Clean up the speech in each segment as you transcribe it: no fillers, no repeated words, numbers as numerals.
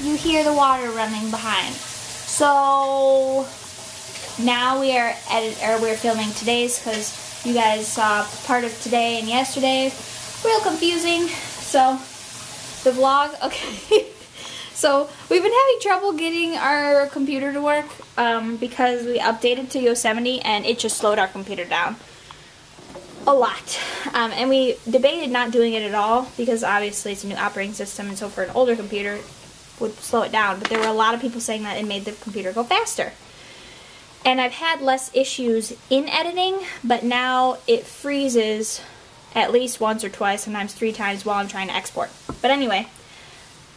you hear the water running behind. So now we're filming today's because you guys saw part of today and yesterday. Real confusing. So the vlog, okay. So we've been having trouble getting our computer to work because we updated to Yosemite and it just slowed our computer down a lot. And we debated not doing it at all because obviously it's a new operating system, and so for an older computer it would slow it down. But there were a lot of people saying that it made the computer go faster. And I've had less issues in editing, but now it freezes at least once or twice, sometimes 3 times while I'm trying to export. But anyway,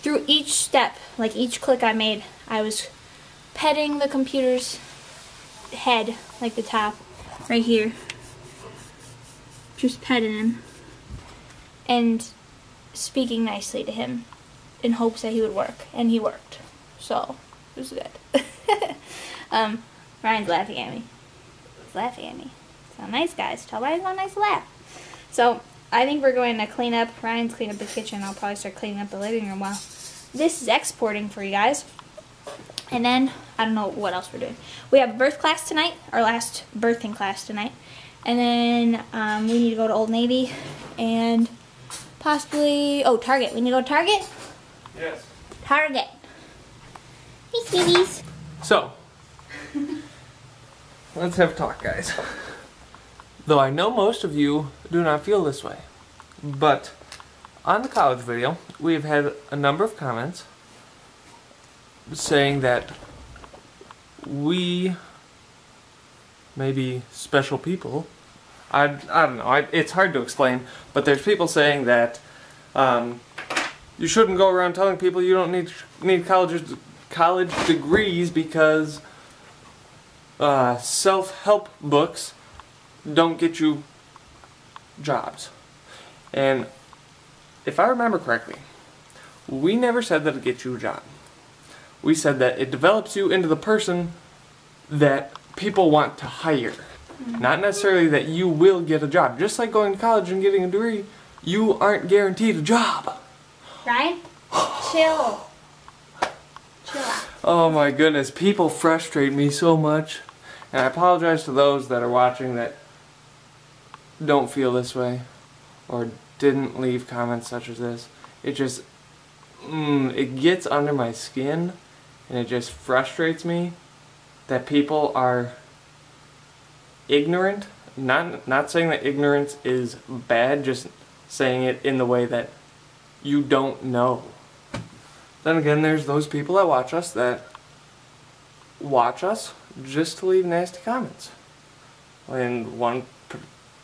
through each step, like each click I made, I was petting the computer's head, like the top, right here. Just petting him. And speaking nicely to him in hopes that he would work. And he worked. So, it was good. Ryan's laughing at me. He's laughing at me. So nice, guys. Tell Ryan's not nice to laugh. So, I think we're going to clean up. Ryan's cleaned up the kitchen. I'll probably start cleaning up the living room while this is exporting for you guys. And then, I don't know what else we're doing. We have birth class tonight. Our last birthing class tonight. And then, we need to go to Old Navy. And possibly, oh, Target. We need to go to Target? Yes. Target. Hey, sweeties. So, let's have a talk, guys. Though I know most of you do not feel this way. But on the college video, we've had a number of comments saying that we may be special people. I don't know. It's hard to explain, but there's people saying that you shouldn't go around telling people you don't need college degrees because self-help books don't get you jobs. And if I remember correctly, we never said that it gets you a job. We said that it develops you into the person that people want to hire. Not necessarily that you will get a job. Just like going to college and getting a degree, you aren't guaranteed a job. Ryan, chill. Chill out. Oh my goodness, people frustrate me so much. And I apologize to those that are watching that don't feel this way or didn't leave comments such as this. It just, it gets under my skin and it just frustrates me that people are ignorant. Not saying that ignorance is bad, just saying it in the way that you don't know. Then again, there's those people that watch us just to leave nasty comments. And one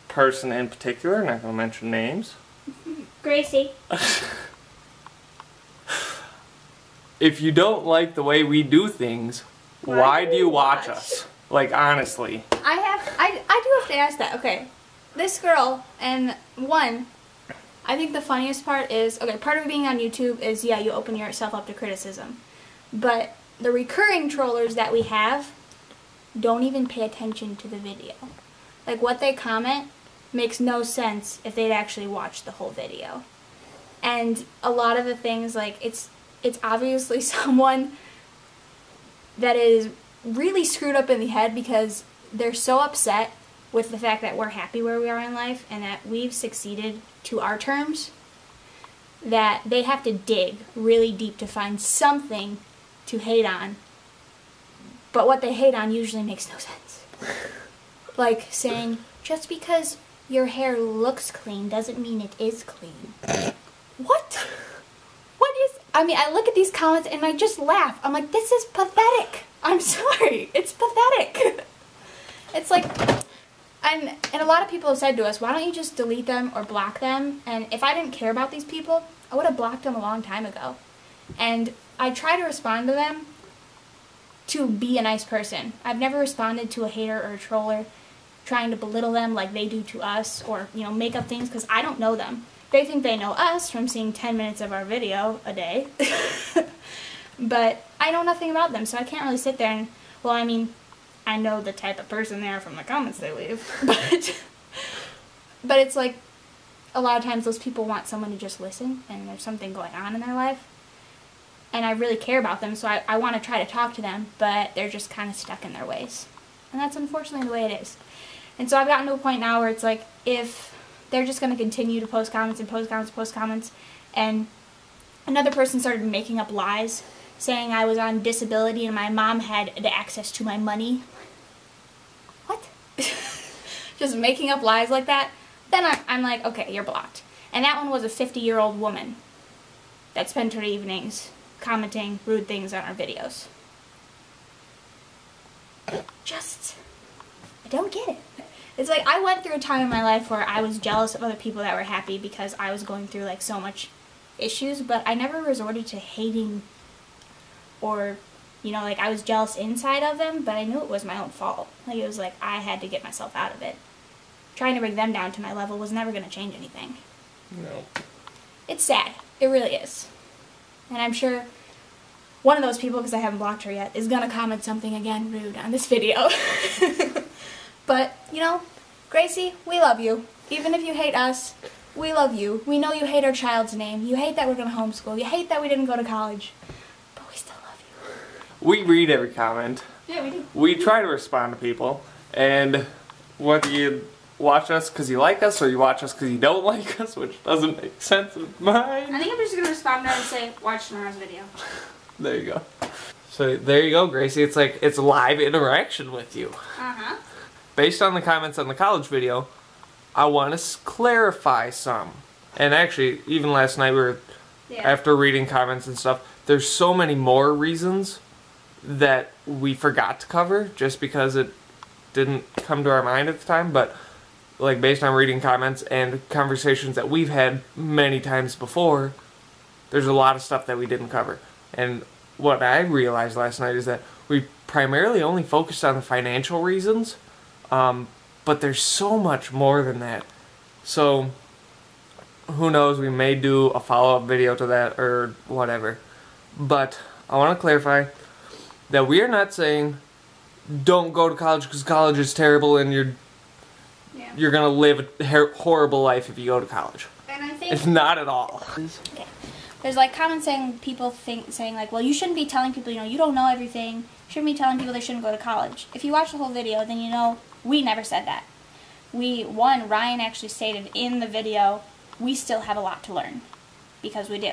person in particular, I'm not going to mention names. Gracie. If you don't like the way we do things, why do you watch us? Like, honestly. I do have to ask that. Okay, this girl, and one, I think the funniest part is, okay, part of being on YouTube is, yeah, you open yourself up to criticism. But the recurring trollers that we have don't even pay attention to the video. Like, what they comment makes no sense if they'd actually watched the whole video. And a lot of the things, like, it's obviously someone that is really screwed up in the head because they're so upset with the fact that we're happy where we are in life and that we've succeeded to our terms, that they have to dig really deep to find something to hate on. But what they hate on usually makes no sense. Like saying, just because your hair looks clean doesn't mean it is clean. What? What is... I mean, I look at these comments and I just laugh. I'm like, this is pathetic. I'm sorry. It's pathetic. It's like... And a lot of people have said to us, why don't you just delete them or block them? And if I didn't care about these people, I would have blocked them a long time ago. And I try to respond to them to be a nice person. I've never responded to a hater or a troller trying to belittle them like they do to us, or, you know, make up things, because I don't know them. They think they know us from seeing 10 minutes of our video a day. But I know nothing about them, so I can't really sit there and, well, I mean, I know the type of person they are from the comments they leave. But it's like, a lot of times those people want someone to just listen, and there's something going on in their life. and I really care about them, so I want to try to talk to them, but they're just kind of stuck in their ways. And that's unfortunately the way it is. And so I've gotten to a point now where it's like, if they're just going to continue to post comments and post comments and post comments, and another person started making up lies, saying I was on disability and my mom had the access to my money. What? Just making up lies like that. Then I'm like, okay, you're blocked. And that one was a 50-year-old woman that spent her evenings commenting rude things on our videos. I don't get it. It's like, I went through a time in my life where I was jealous of other people that were happy because I was going through like so much issues, but I never resorted to hating or, you know, like I was jealous inside of them, but I knew it was my own fault. Like it was like I had to get myself out of it. Trying to bring them down to my level was never going to change anything. No. It's sad. It really is. And I'm sure one of those people, because I haven't blocked her yet, is going to comment something again rude on this video. But, you know, Gracie, we love you. Even if you hate us, we love you. We know you hate our child's name. You hate that we're going to homeschool. You hate that we didn't go to college. But we still love you. We read every comment. Yeah, we do. We try to respond to people. And whether you watch us because you like us or you watch us because you don't like us, which doesn't make sense in mine. I think I'm just going to respond to her and say, watch tomorrow's video. There you go. So there you go, Gracie. It's like, it's live interaction with you. Uh-huh. Based on the comments on the college video, I want to clarify some. And actually, even last night, after reading comments and stuff, there's so many more reasons that we forgot to cover just because it didn't come to our mind at the time. But like based on reading comments and conversations that we've had many times before, there's a lot of stuff that we didn't cover. And what I realized last night is that we primarily only focused on the financial reasons. But there's so much more than that. So, who knows, we may do a follow-up video to that or whatever. But I want to clarify that we are not saying don't go to college because college is terrible and you're going to live a horrible life if you go to college. And I think it's not at all. Okay. There's like comments saying like, well, you shouldn't be telling people, you know, you don't know everything. You shouldn't be telling people they shouldn't go to college. If you watch the whole video, then you know we never said that. Ryan actually stated in the video, we still have a lot to learn, because we do.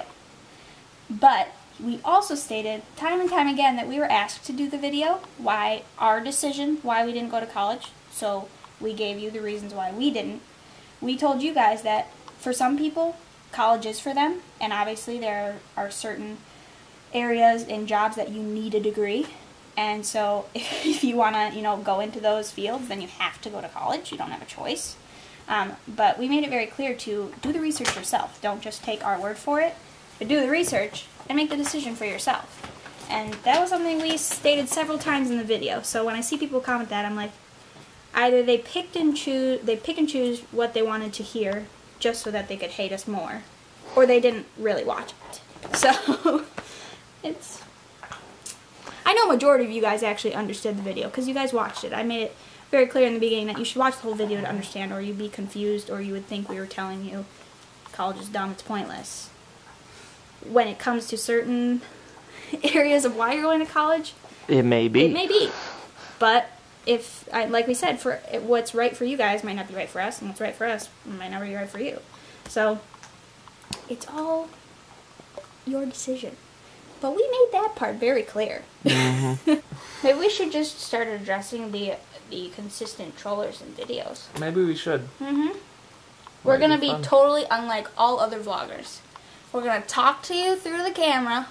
But we also stated time and time again that we were asked to do the video, why our decision, why we didn't go to college. So we gave you the reasons why we didn't. We told you guys that for some people, college is for them, and obviously there are certain areas and jobs that you need a degree. And so if you want to, you know, go into those fields, then you have to go to college. You don't have a choice. But we made it very clear to do the research yourself. Don't just take our word for it, but do the research and make the decision for yourself. And that was something we stated several times in the video. So when I see people comment that, I'm like, either they pick and choose what they wanted to hear just so that they could hate us more, or they didn't really watch it. So it's... I know a majority of you guys actually understood the video because you guys watched it. I made it very clear in the beginning that you should watch the whole video to understand, or you'd be confused, or you would think we were telling you college is dumb, it's pointless. When it comes to certain areas of why you're going to college, it may be. It may be. But if, like we said, for what's right for you guys might not be right for us, and what's right for us might not be right for you. So it's all your decision. But we made that part very clear. Mm-hmm. Maybe we should just start addressing the consistent trollers in videos. Maybe we should. Mm-hmm. We're going to be totally unlike all other vloggers. We're going to talk to you through the camera.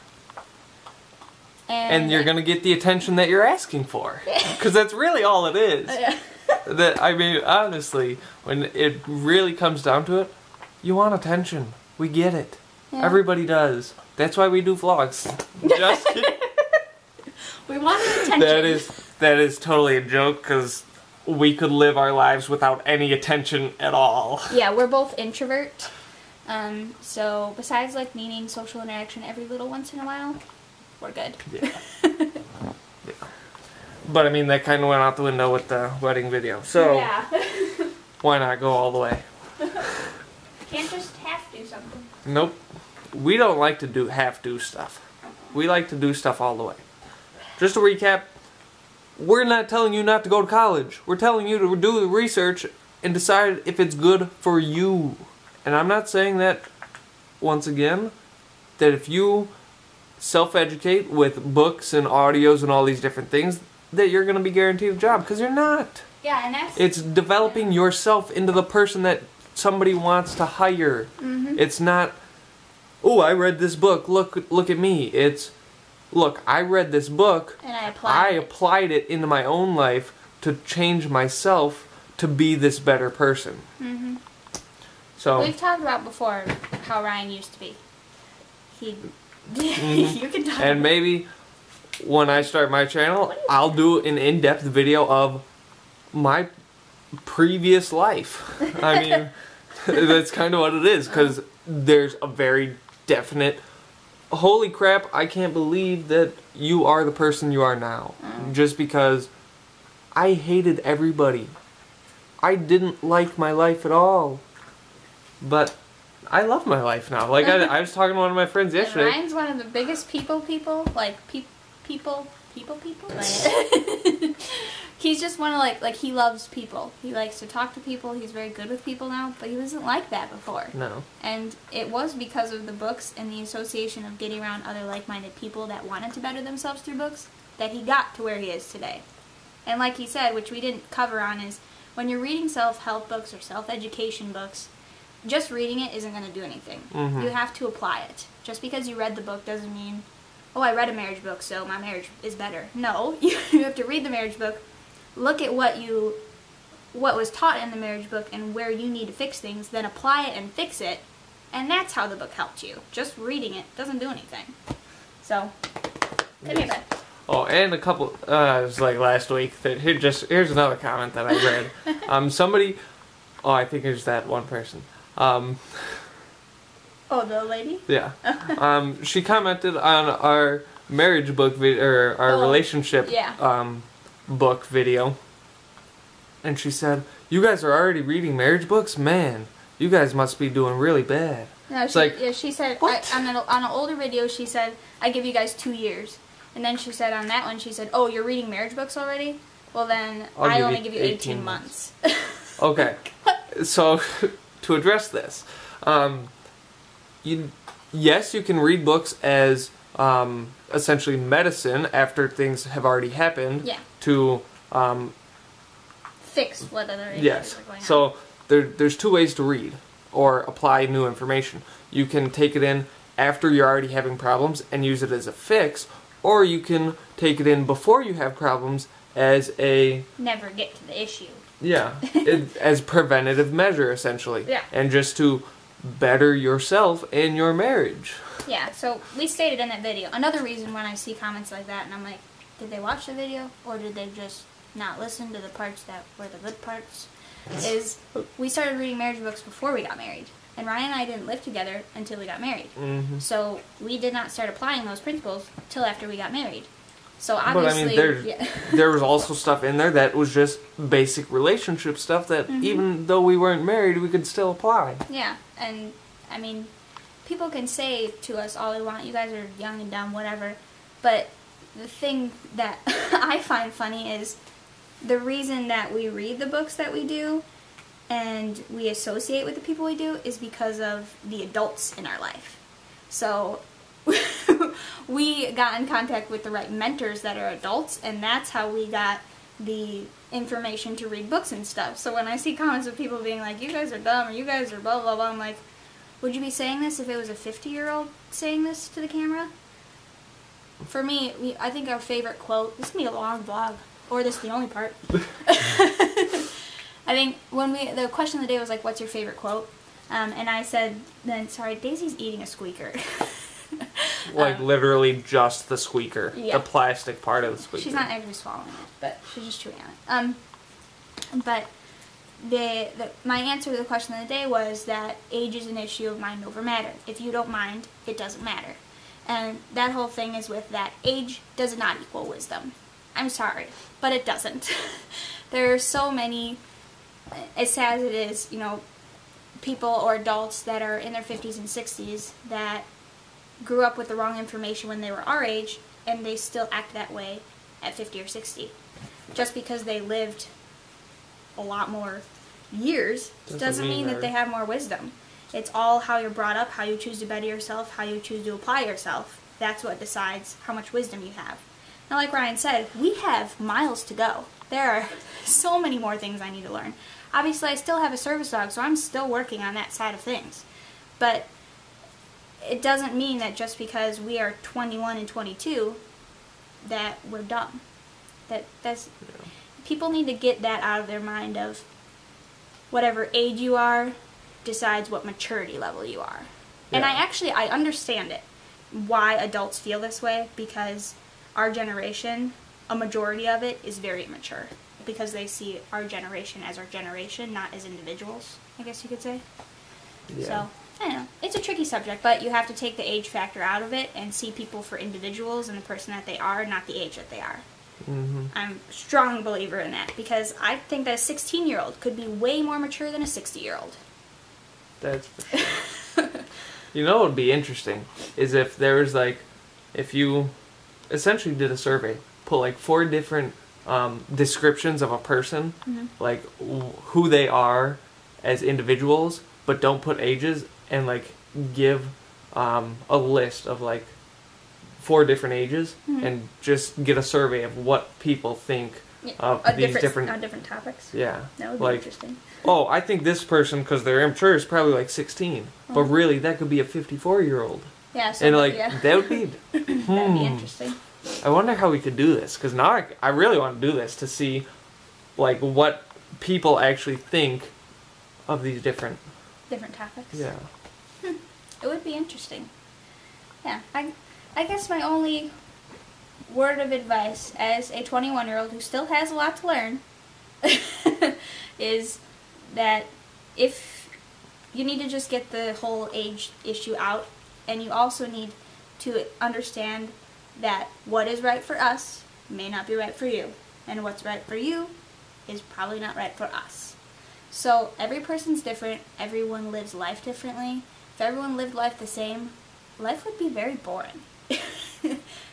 And you're going to get the attention that you're asking for. Because that's really all it is. Yeah. I mean, honestly, when it really comes down to it, you want attention. We get it. Yeah. Everybody does. That's why we do vlogs. Just kidding. We want attention. That is totally a joke, because we could live our lives without any attention at all. Yeah, we're both introvert. So besides like needing social interaction every little once in a while, we're good. Yeah. Yeah. But I mean, that kind of went out the window with the wedding video. So yeah. Why not go all the way? Can't just half do something. Nope. We don't like to do half-do stuff. We like to do stuff all the way. Just to recap, we're not telling you not to go to college. We're telling you to do the research and decide if it's good for you. And I'm not saying that, once again, that if you self-educate with books and audios and all these different things, that you're going to be guaranteed a job, because you're not. Yeah, and that's... It's developing yourself into the person that somebody wants to hire. It's not, oh, I read this book, look at me. It's, look, I read this book, and I applied it into my own life to change myself to be this better person. So we've talked about before how Ryan used to be. He, you can talk. And maybe when I start my channel, I'll do an in-depth video of my previous life. I mean, that's kind of what it is, because there's a very definite, holy crap, I can't believe that you are the person you are now. Just because I hated everybody. I didn't like my life at all. But I love my life now. Like, I was talking to one of my friends yesterday. And Ryan's one of the biggest people. Like, people. Like, he's just one of, like, he loves people. He likes to talk to people. He's very good with people now. But he wasn't like that before. No. And it was because of the books and the association of getting around other like-minded people that wanted to better themselves through books that he got to where he is today. And like he said, which we didn't cover on, is when you're reading self-help books or self-education books, just reading it isn't going to do anything. You have to apply it. Just because you read the book doesn't mean, oh, I read a marriage book, so my marriage is better. No, you have to read the marriage book, look at what was taught in the marriage book and where you need to fix things, then apply it and fix it, and that's how the book helped you. Just reading it doesn't do anything. So, come here, bud. Oh, and a couple, it was like last week, that here's another comment that I read. Somebody, I think it was that one person. Oh, the lady? Yeah. She commented on our marriage book video, or our relationship book video. And she said, "You guys are already reading marriage books? Man, you guys must be doing really bad." No, she said, on an older video, she said, "I give you guys 2 years." And then she said on that one, she said, "Oh, you're reading marriage books already? Well, then I only give you 18 months. Okay. So, to address this, yes, you can read books as essentially medicine after things have already happened. Yeah. To fix what other issues are going on. So there's two ways to read or apply new information. You can take it in after you're already having problems and use it as a fix, or you can take it in before you have problems as a never get to the issue. Yeah, as preventative measure, essentially. Yeah. And just to better yourself and your marriage. Yeah, so we stated in that video. Another reason when I see comments like that, and I'm like, did they watch the video, or did they just not listen to the parts that were the good parts, is we started reading marriage books before we got married. And Ryan and I didn't live together until we got married. So we did not start applying those principles till after we got married. So obviously, but I mean, there was also stuff in there that was just basic relationship stuff that even though we weren't married, we could still apply. Yeah, and I mean, people can say to us all they want, you guys are young and dumb, whatever, but the thing that I find funny is the reason that we read the books that we do and we associate with the people we do is because of the adults in our life. So we got in contact with the right mentors that are adults, and that's how we got the information to read books and stuff. So when I see comments of people being like, you guys are dumb, or you guys are blah, blah, blah, I'm like, would you be saying this if it was a 50-year-old saying this to the camera? For me, I think our favorite quote, this is going to be a long vlog, or this is the only part. I think when the question of the day was like, what's your favorite quote? And I said, sorry, Daisy's eating a squeaker. Like literally just the squeaker, yeah. The plastic part of the squeaker. She's not actually swallowing it, but she's just chewing on it. But my answer to the question of the day was that age is an issue of mind over matter. If you don't mind, it doesn't matter. And that whole thing is with that age does not equal wisdom. I'm sorry, but it doesn't. There are so many, as sad as it is, you know, people or adults that are in their 50s and 60s that grew up with the wrong information when they were our age, and they still act that way at 50 or 60. Just because they lived a lot more years doesn't mean that they have more wisdom. It's all how you're brought up, how you choose to better yourself, how you choose to apply yourself. That's what decides how much wisdom you have. Now, like Ryan said, we have miles to go. There are so many more things I need to learn. Obviously, I still have a service dog, so I'm still working on that side of things. But it doesn't mean that just because we are 21 and 22 that we're dumb. People need to get that out of their mind of whatever age you are decides what maturity level you are. Yeah. And I understand it, why adults feel this way, because our generation, a majority of it, is very immature. Because they see our generation as our generation, not as individuals, I guess you could say. Yeah. So, I don't know. It's a tricky subject, but you have to take the age factor out of it and see people for individuals and the person that they are, not the age that they are. Mm-hmm. I'm a strong believer in that, because I think that a 16-year-old could be way more mature than a 60-year-old. That's for sure. You know what would be interesting is if there was if you essentially did a survey, put 4 different descriptions of a person, who they are as individuals, but don't put ages, and give a list of 4 different ages, and just get a survey of what people think of these different topics. Yeah, that would be interesting. Oh, I think this person, because they're immature, is probably 16, but really that could be a 54-year-old. Yeah, and that would be that'd be interesting. I wonder how we could do this, because now I really want to do this to see what people actually think of these different topics. Yeah. It would be interesting. Yeah, I guess my only word of advice as a 21-year-old who still has a lot to learn is that if you need to just get the whole age issue out, and you also need to understand that what is right for us may not be right for you, and what's right for you is probably not right for us. So every person's different, everyone lives life differently. If everyone lived life the same, life would be very boring.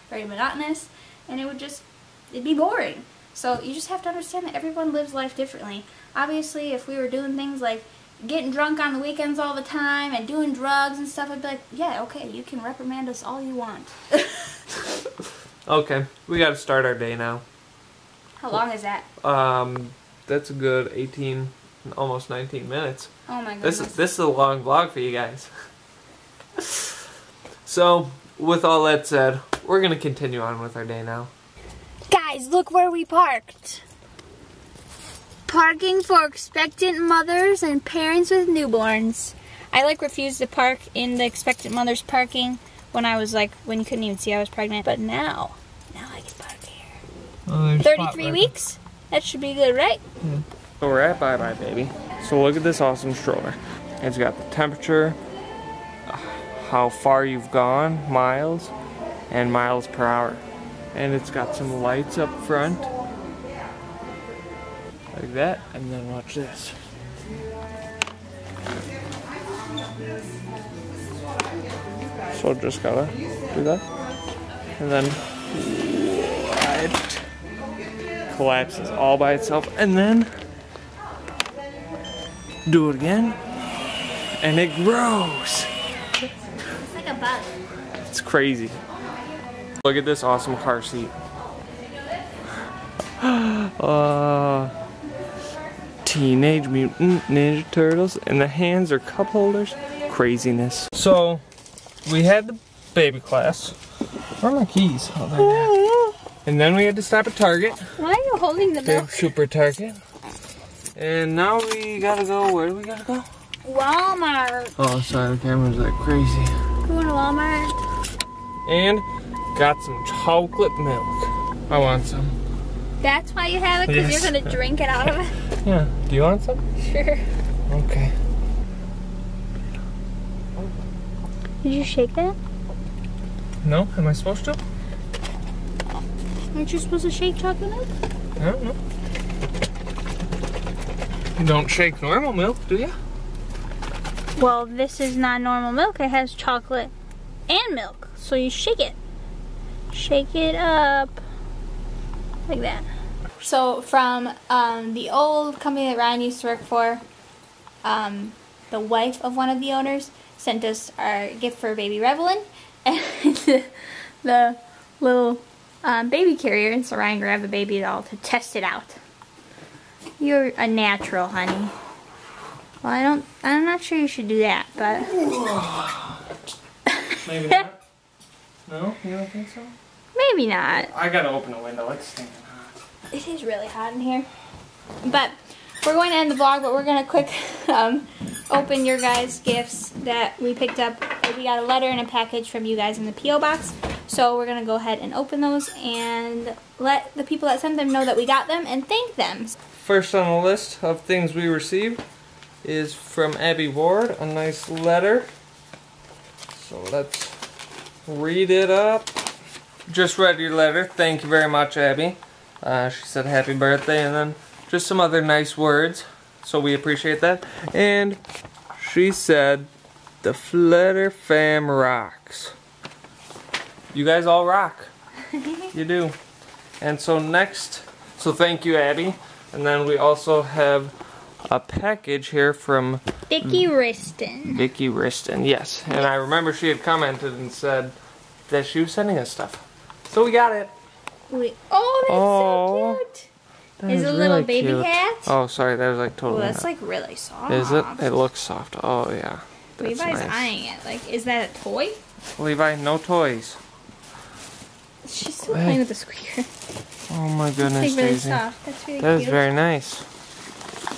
Very monotonous, and it'd be boring. So you just have to understand that everyone lives life differently. Obviously, if we were doing things like getting drunk on the weekends all the time and doing drugs and stuff, I'd be like, yeah, okay, you can reprimand us all you want. Okay, we got to start our day now. How long is that? That's a good 18, almost 19 minutes. Oh my goodness. This is a long vlog for you guys. So, with all that said, we're going to continue on with our day now. Guys, look where we parked. Parking for expectant mothers and parents with newborns. I refused to park in the expectant mothers parking when when you couldn't even see I was pregnant. But now I can park here. 33 weeks? That should be good, right? Yeah. So we're at Bye Bye Baby. So look at this awesome stroller. It's got the temperature, how far you've gone, miles, and miles per hour. And it's got some lights up front. Like that, and then watch this. So just gotta do that. And then it collapses all by itself, and then do it again, and it grows. It's like a bug. It's crazy. Look at this awesome car seat. Teenage Mutant Ninja Turtles, and the hands are cup holders. Craziness. So, we had the baby class. Where are my keys? Oh, they're there. And then we had to stop at Target. Why are you holding the milk? Big Super Target. And now we gotta go, where do we gotta go? Walmart. Oh, sorry, the camera's like crazy. Going to Walmart. And got some chocolate milk. I want some. That's why you have it? Because you're going to drink it out of it? Yeah. Do you want some? Sure. Okay. Did you shake that? No? Am I supposed to? Aren't you supposed to shake chocolate milk? I don't know. You don't shake normal milk, do you? Well, this is not normal milk. It has chocolate and milk. So you shake it. Shake it up like that. So from the old company that Ryan used to work for, the wife of one of the owners sent us our gift for baby Revelin, and the little baby carrier, and so Ryan grabbed the baby doll to test it out. You're a natural, honey. Well, I'm not sure you should do that, but Maybe not. No, you don't think so? maybe not. I gotta open the window. It's stinking hot. It is really hot in here. But we're going to end the vlog, but we're going to quick open your guys' gifts that we picked up. We got a letter and a package from you guys in the P.O. box. So we're going to go ahead and open those and let the people that sent them know that we got them and thank them. First on the list of things we received is from Abby Ward, a nice letter. So let's read it up. Just read your letter. Thank you very much, Abby. She said happy birthday and then just some other nice words. So we appreciate that. And she said the Pflederer fam rocks. You guys all rock. You do. And so next, so thank you, Abby. And then we also have a package here from Vicky Riston. Vicky Riston, yes. And I remember she had commented and said that she was sending us stuff. So we got it. Oh, that's so cute. Is it a little really baby cute. hat? Oh, sorry, that was like totally. Oh, that's like really soft. Is it? It looks soft. Oh, yeah. That's Levi's nice. eyeing it. Like, is that a toy? Levi, no toys. She's still playing with the squeaker. Oh my goodness, It's like really Daisy. soft. That's really That is cute. very nice.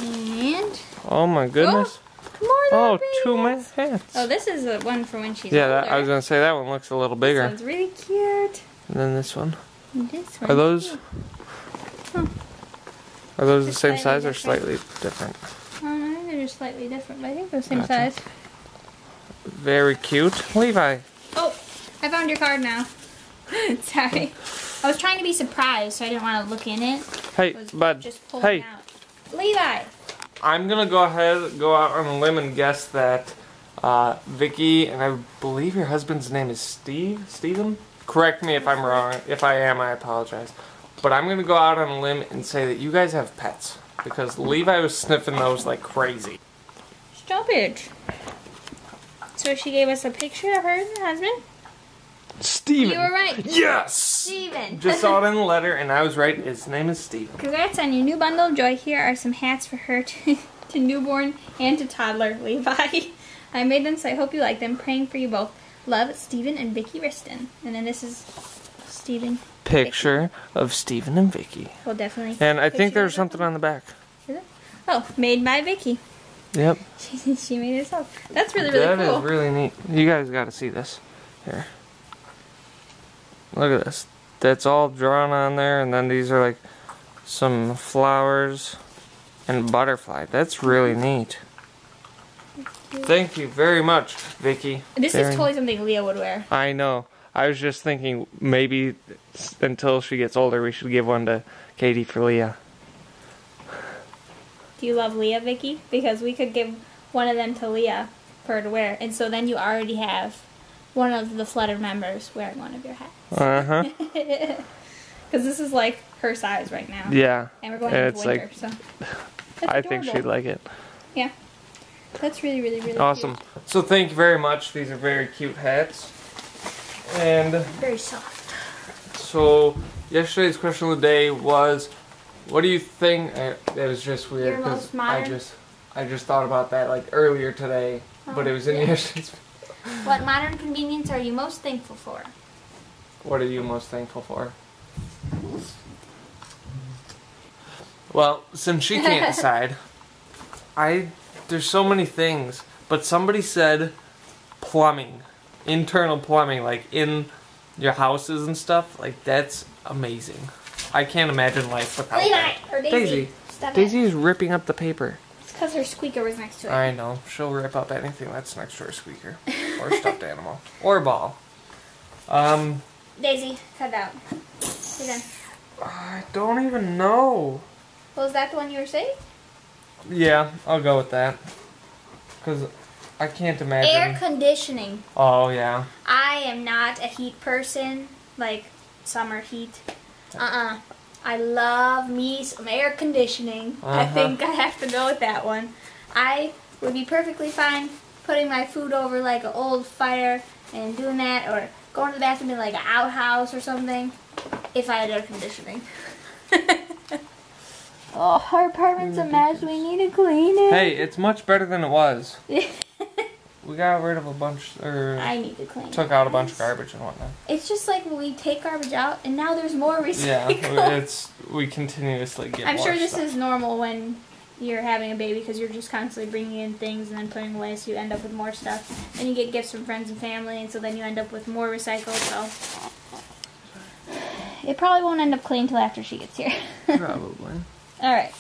And Oh my goodness. more Oh, little two baby hats. hats. Oh, this is the one for when she's Yeah, older. that, I was gonna say that one looks a little This bigger. one's really cute. And then this one. And this one. Are those? too. Huh. Are those the Just same slightly size or different. slightly different? I don't know, they're just slightly different, but I think they're the same Gotcha. size. Very cute, Levi. Oh, I found your card now. Sorry. I was trying to be surprised, so I didn't want to look in it. Hey, I was bud. just pulling Hey, it out. Levi! I'm gonna go out on a limb and guess that Vicky, and I believe your husband's name is Steven? Correct me if I'm wrong. If I am, I apologize. But I'm gonna go out on a limb and say that you guys have pets. Because Levi was sniffing those like crazy. Stop it. So she gave us a picture of her and her husband? Steven! You were right. Yes! Steven. Just saw it in the letter and I was right. His name is Steven. Congrats on your new bundle of joy. Here are some hats for her to newborn and to toddler Levi. I made them, so I hope you like them. Praying for you both. Love, Steven and Vicky Riston. And then this is Steven. Picture of Steven and Vicky. We'll definitely. And I think picture there's of something on the back. Is it? Oh, made by Vicky. Yep. She made it herself. That's really, really That cool. is really neat. You guys got to see this. Here. Look at this. That's all drawn on there, and then these are like some flowers and butterfly. That's really neat. Thank you very much, Vicky. This is totally something Leah would wear. I know. I was just thinking maybe until she gets older we should give one to Katie for Leah. Do you love Leah, Vicky? Because we could give one of them to Leah for her to wear. And so then you already have one of the Pflederer members wearing one of your hats. Uh-huh. Because this is like her size right now. Yeah. And we're going into it's winter, like, so. I think she'd like it. Yeah. That's really, really, really Awesome. cute. So thank you very much. These are very cute hats. And Very soft. so yesterday's question of the day was, what do you think? It was just weird Your most because modern? I just thought about that like earlier today, but it was in yesterday's. What modern convenience are you most thankful for? What are you most thankful for? Well, since she can't decide, there's so many things, but somebody said plumbing, internal plumbing, like in your houses and stuff, like that's amazing. I can't imagine life without that. Or Daisy. Stop Daisy it. is ripping up the paper. It's because her squeaker was next to it. I know. She'll rip up anything that's next to her squeaker. Or stuffed animal. Or ball. Daisy, cut it out. You're done. I don't even know. Was that the one you were saying? Yeah, I'll go with that. Because I can't imagine. Air conditioning. Oh, yeah. I am not a heat person, like summer heat. I love me some air conditioning. I think I have to go with that one. I would be perfectly fine putting my food over like an old fire and doing that, or going to the bathroom in like an outhouse or something, if I had air conditioning. Oh, our apartment's a mess. We need to clean it. Hey, it's much better than it was. We got rid of a bunch, or I need to clean took out a bunch of garbage and whatnot. It's just like when we take garbage out, and now there's more recycled. Yeah, we continuously get I'm more sure this stuff. is normal when you're having a baby, because you're just constantly bringing in things and then putting away, so you end up with more stuff. And you get gifts from friends and family, and so then you end up with more recycled, so it probably won't end up clean until after she gets here. Probably. Alright.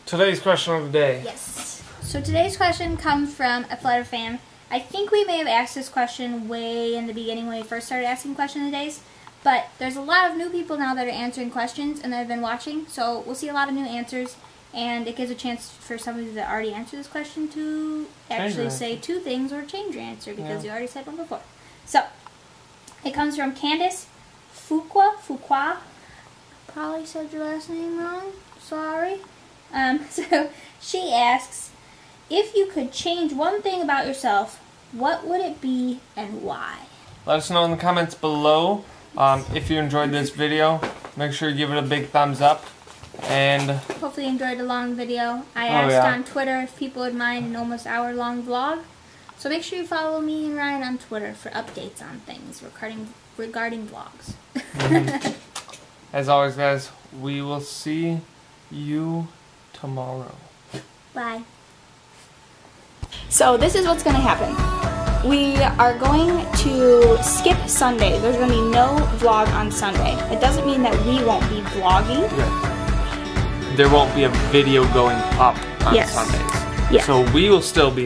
Today's question of the day. Yes. So today's question comes from a Pflederer fan. I think we may have asked this question way in the beginning when we first started asking question of the days, but there's a lot of new people now that are answering questions and that have been watching, so we'll see a lot of new answers, and it gives a chance for somebody that already answered this question to actually say two things or change your answer, because you already said one before. So, it comes from Candace Fuqua. Probably said your last name wrong. Sorry. So, she asks, if you could change one thing about yourself, what would it be and why? Let us know in the comments below. If you enjoyed this video, make sure you give it a big thumbs up. And hopefully you enjoyed the long video. I asked on Twitter if people would mind an almost hour-long vlog. So make sure you follow me and Ryan on Twitter for updates on things regarding vlogs. As always, guys, we will see you tomorrow. Bye. So this is what's going to happen. We are going to skip Sunday. There's going to be no vlog on Sunday. It doesn't mean that we won't be vlogging. Yeah. There won't be a video going up on Sundays. Yeah. So we will still be